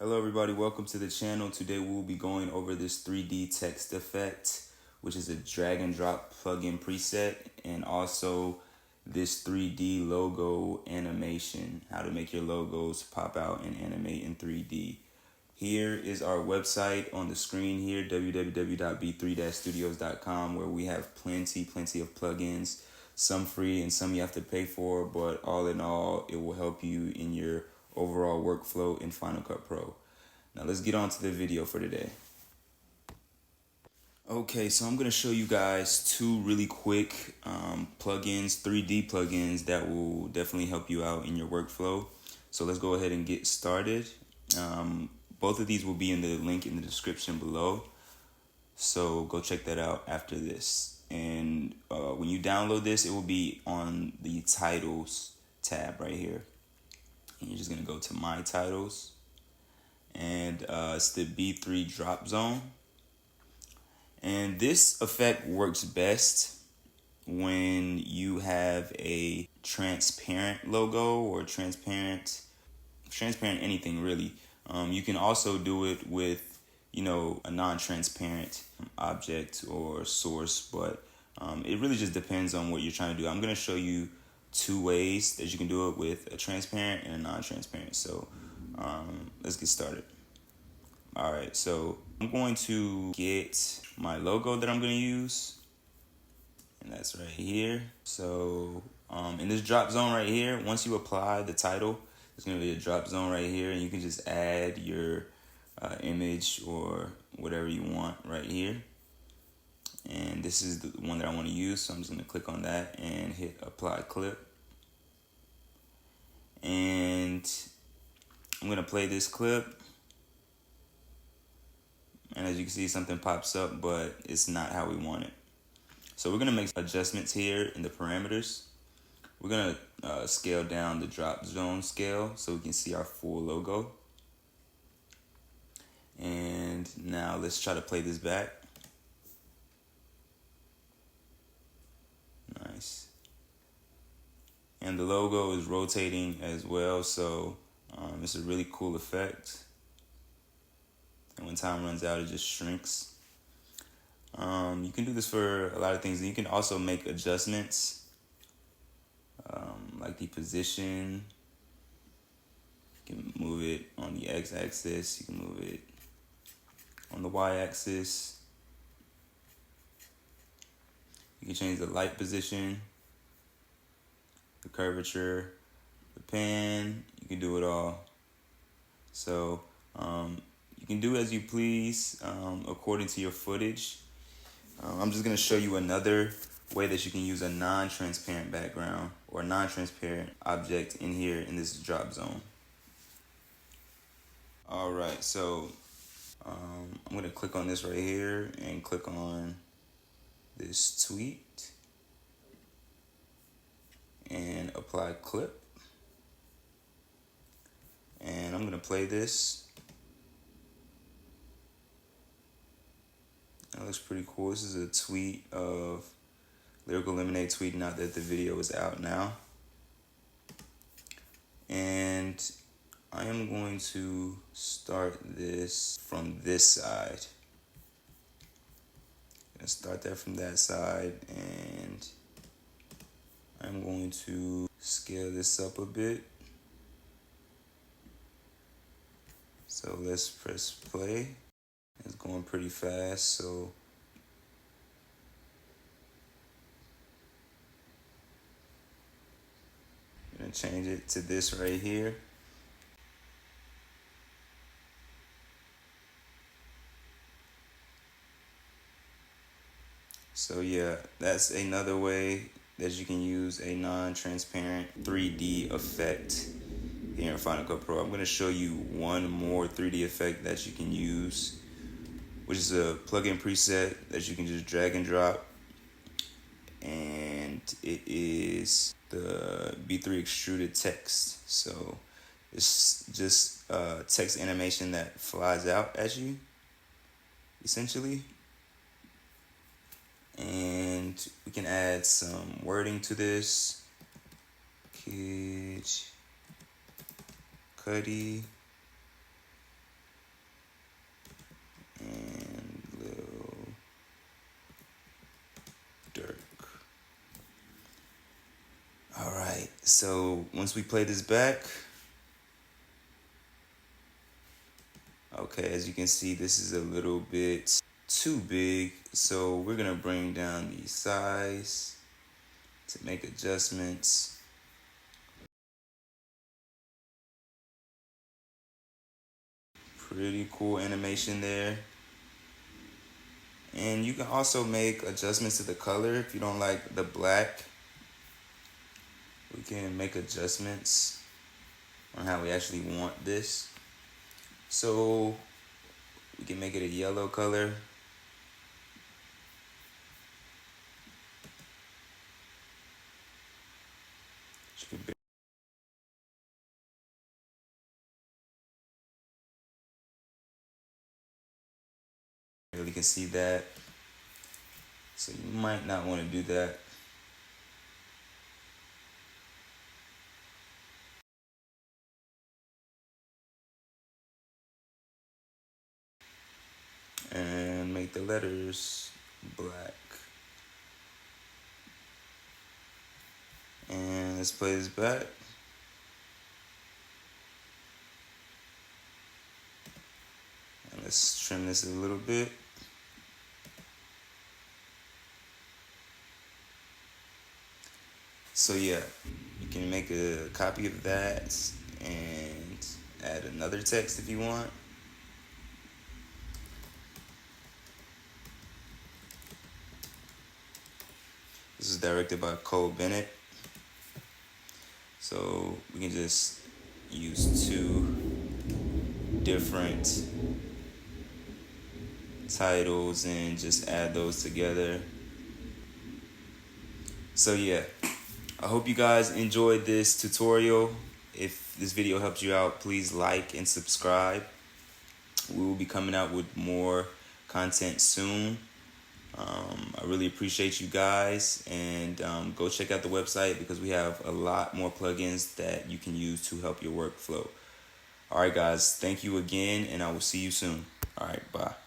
Hello everybody, welcome to the channel. Today we'll be going over this 3D text effect, which is a drag and drop plugin preset, and also this 3D logo animation, how to make your logos pop out and animate in 3D. Here is our website on the screen here, www.b3-studios.com, where we have plenty of plugins, some free and some you have to pay for, but all in all, it will help you in your overall workflow in Final Cut Pro. Now let's get on to the video for today. Okay, so I'm going to show you guys two really quick plugins, 3D plugins that will definitely help you out in your workflow. So let's go ahead and get started. Both of these will be in the link in the description below. So go check that out after this. And when you download this, it will be on the titles tab right here. And you're just going to go to my titles. And it's the B3 drop zone. And this effect works best when you have a transparent logo or transparent anything really. You can also do it with, a non-transparent object or source, but it really just depends on what you're trying to do. I'm going to show you two ways that you can do it with a transparent and a non-transparent. So let's get started. All right, so I'm going to get my logo that I'm going to use, and that's right here. So in this drop zone right here, once you apply the title, there's going to be a drop zone right here, and you can just add your image or whatever you want right here. And this is the one that I want to use, so I'm just going to click on that and hit apply clip. And I'm going to play this clip. And as you can see, something pops up, but it's not how we want it. So we're going to make adjustments here in the parameters. We're going to scale down the drop zone scale so we can see our full logo. And now let's try to play this back. Nice. And the logo is rotating as well, so it's a really cool effect. And when time runs out, it just shrinks. You can do this for a lot of things. You can also make adjustments, like the position. You can move it on the x-axis. You can move it on the y-axis. You can change the light position, the curvature, the pan. You can do it all. So you can do as you please according to your footage. I'm just going to show you another way that you can use a non-transparent background or non-transparent object in here in this drop zone. All right, so I'm going to click on this right here and click on this tweet and apply clip. And I'm going to play this. That looks pretty cool. This is a tweet of Lyrical Lemonade tweeting out that the video is out now. And I am going to start this from this side. I'm going to start that from that side, and I'm going to scale this up a bit. So let's press play. It's going pretty fast, so I'm going to change it to this right here. So yeah, that's another way that you can use a non-transparent 3D effect here in Final Cut Pro. I'm going to show you one more 3D effect that you can use, which is a plugin preset that you can just drag and drop. And it is the B3 extruded text. So it's just text animation that flies out at you, essentially. And we can add some wording to this. Kid Cudi So once we play this back, okay, as you can see, this is a little bit too big. So we're gonna bring down the size to make adjustments. Pretty cool animation there. And you can also make adjustments to the color. If you don't like the black, we can make adjustments on how we actually want this. So we can make it a yellow color. You barely can see that. So you might not want to do that. And make the letters black. And let's play this back. And let's trim this a little bit. So yeah, you can make a copy of that and add another text if you want. This is directed by Cole Bennett. So we can just use two different titles and just add those together. So yeah, I hope you guys enjoyed this tutorial. If this video helped you out, please like and subscribe. We will be coming out with more content soon. I really appreciate you guys, and go check out the website because we have a lot more plugins that you can use to help your workflow. All right, guys, thank you again, and I will see you soon. All right, bye.